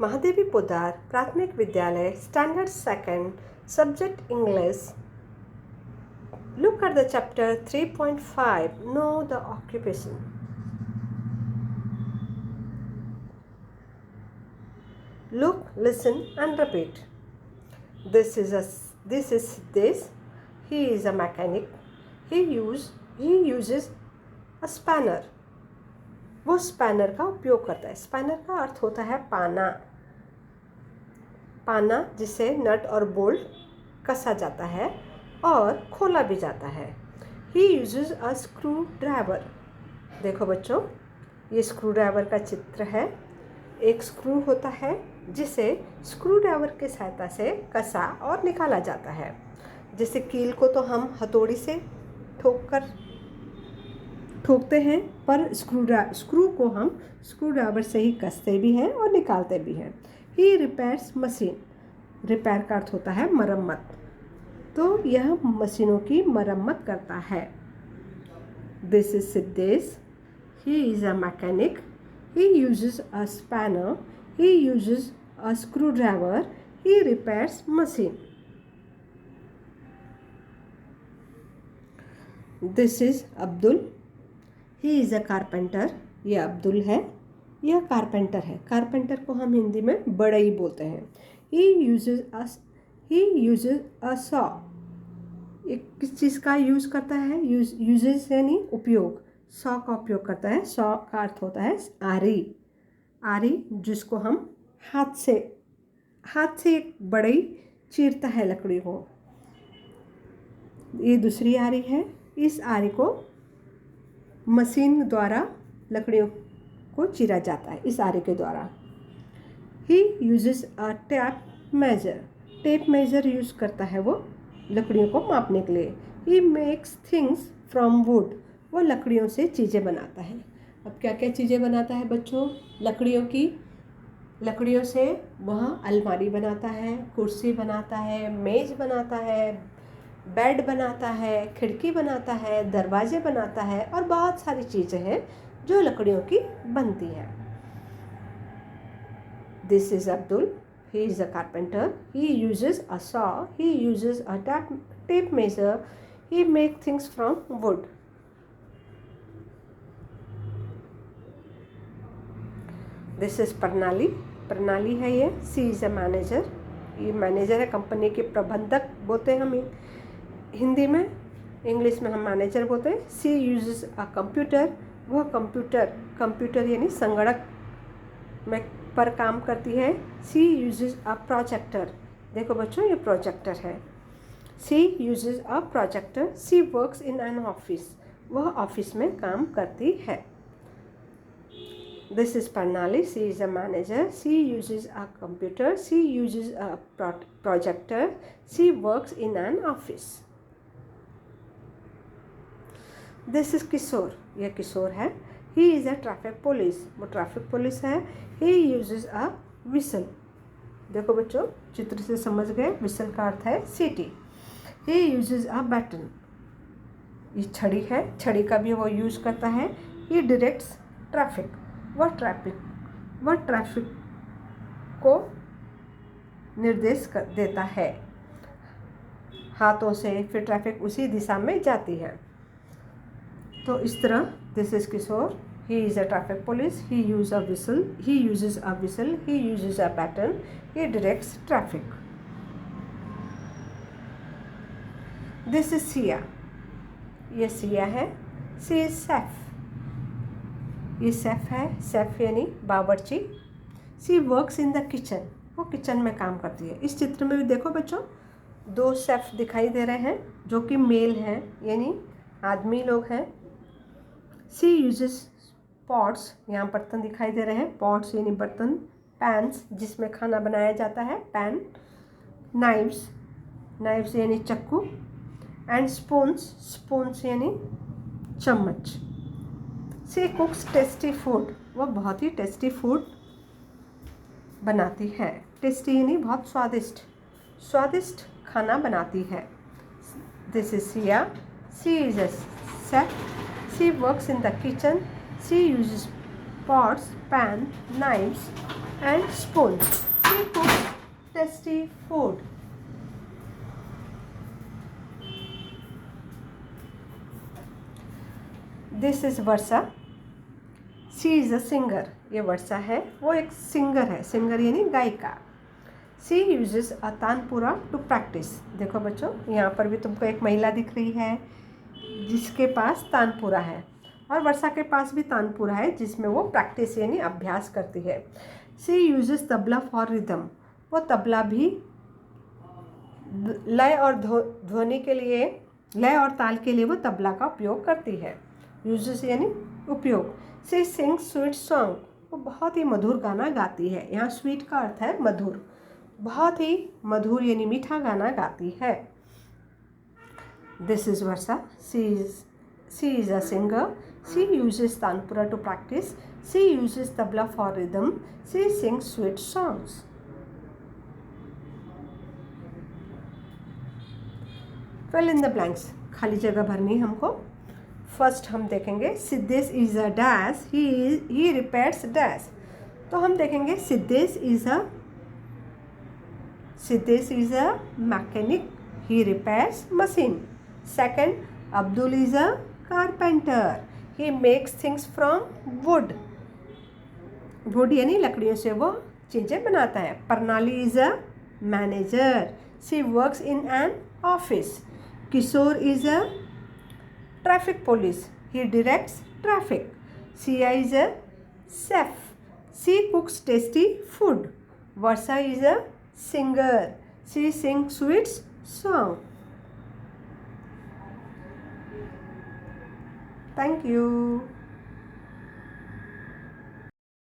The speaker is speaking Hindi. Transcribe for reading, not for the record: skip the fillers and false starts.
महादेवी पोद्दार प्राथमिक विद्यालय standard second subject English. Look at the chapter 3.5. Know the occupation. Look, listen and repeat. This. He is a mechanic. He uses a spanner. वो स्पैनर का उपयोग करता है. स्पैनर का अर्थ होता है पाना. पाना जिसे नट और बोल्ट कसा जाता है और खोला भी जाता है. He uses a screwdriver. देखो बच्चों, ये स्क्रू ड्राइवर का चित्र है. एक स्क्रू होता है जिसे स्क्रू ड्राइवर की सहायता से कसा और निकाला जाता है. जैसे कील को तो हम हथौड़ी से ठोकते हैं, पर स्क्रू को हम स्क्रू ड्राइवर से ही कसते भी हैं और निकालते भी हैं. ही रिपेयर्स मशीन. रिपेयर का अर्थ होता है मरम्मत. तो यह मशीनों की मरम्मत करता है. This is Siddhesh. He is a mechanic. He uses a spanner. He uses a screw driver. He repairs machine. This is Abdul. He is a carpenter. ये अब्दुल है, यह कारपेंटर है. कारपेंटर को हम हिंदी में बढ़ई बोलते हैं. ही यूजेस अ सॉ. किस चीज़ का यूज़ करता है? यूजेस यानी उपयोग. सॉ का उपयोग करता है. सॉ का अर्थ होता है आरी. आरी जिसको हम हाथ से एक बढ़ई चीरता है लकड़ी को. ये दूसरी आरी है. इस आरी को मशीन द्वारा लकड़ियों को चीरा जाता है, इस आरी के द्वारा. ही यूजेस अ tape major. Tape major use करता है वो लकड़ियों को मापने के लिए. ही मेक्स थिंग्स फ्रॉम वुड. वो लकड़ियों से चीज़ें बनाता है. अब क्या क्या चीज़ें बनाता है बच्चों? लकड़ियों से वह अलमारी बनाता है, कुर्सी बनाता है, मेज़ बनाता है, बेड बनाता है, खिड़की बनाता है, दरवाजे बनाता है और बहुत सारी चीज़ें हैं जो लकड़ियों की बनती है. This is Abdul. He is a carpenter. He uses a saw. He uses a tape major. He make things from would. This is प्रणाली. प्रणाली है ये. सी इज़ अ मैनेजर. ये मैनेजर है, कंपनी के प्रबंधक बोलते हैं हम हिंदी में. इंग्लिश में हम मैनेजर बोलते हैं. She uses a computer. वह कंप्यूटर यानी संगणक में पर काम करती है. She uses a projector. देखो बच्चों, ये प्रोजेक्टर है. She uses a projector. She works in an office. वह ऑफिस में काम करती है. This is Pranali. She is a manager. She uses a computer. She uses a projector. She works in an office. This is Kishore. यह किशोर है. He is a traffic police. वो ट्रैफिक पुलिस है. ही यूजेस अ विसल. देखो बच्चों, चित्र से समझ गए. विसल का अर्थ है सीटी. He uses a baton. ये छड़ी है. छड़ी का भी वो यूज़ करता है. ही डायरेक्ट्स ट्रैफिक. वह ट्रैफिक को निर्देश देता है हाथों से. फिर ट्रैफिक उसी दिशा में जाती है. तो इस तरह this is Kishore. He is a traffic police. He uses a whistle. He uses a pattern. He directs traffic. This is Siya. ये सिया है. She is chef. ये सेफ है. सेफ यानी बावर्ची. She works in the kitchen. वो किचन में काम करती है. इस चित्र में भी देखो बच्चों, 2 शेफ दिखाई दे रहे हैं जो कि मेल हैं, यानी आदमी लोग हैं. She uses pots. यहाँ बर्तन दिखाई दे रहे हैं. पॉट्स यानी बर्तन. पैन्स जिसमें खाना बनाया जाता है, पैन. नाइव्स यानी चक्कू. एंड स्पून्स यानी चम्मच. सी कुक्स टेस्टी फूड. वह बहुत ही टेस्टी फूड बनाती है. टेस्टी यानी बहुत स्वादिष्ट खाना बनाती है. This is Siya. She is a chef. She works in the kitchen. She uses pots, pan, knives and spoons. She cooks tasty food. This is Varsha. She is a singer. ये वर्षा है, वो एक सिंगर है. सिंगर यानी गायिका. She uses a tanpura to practice. देखो बच्चों, यहाँ पर भी तुमको एक महिला दिख रही है जिसके पास तानपुरा है, और वर्षा के पास भी तानपुरा है जिसमें वो प्रैक्टिस यानी अभ्यास करती है. She uses tabla for rhythm. वो तबला भी लय और ध्वनि के लिए, लय और ताल के लिए वो तबला का उपयोग करती है. यूजेस यानी उपयोग. She sings sweet song. वो बहुत ही मधुर गाना गाती है. यहाँ स्वीट का अर्थ है मधुर. बहुत ही मधुर यानी मीठा गाना गाती है. This is Varsha. She is a singer. She uses tanpura to practice. She uses tabla for rhythm. She sings sweet songs. Fill in the blanks. खाली जगह भरनी हमको. फर्स्ट हम देखेंगे Siddhesh is a dash, he repairs dash. तो हम देखेंगे Siddhesh is a mechanic, he repairs machine. Second, Abdul is a carpenter, he makes things from wood. Wood यानी लकड़ियों से वो चीज़ें बनाता है. Pranali is a manager, she works in an office. Kishore is a traffic police, he directs traffic. Sia is a chef, she cooks tasty food. Varsha is a singer, she sings sweet song. Thank you.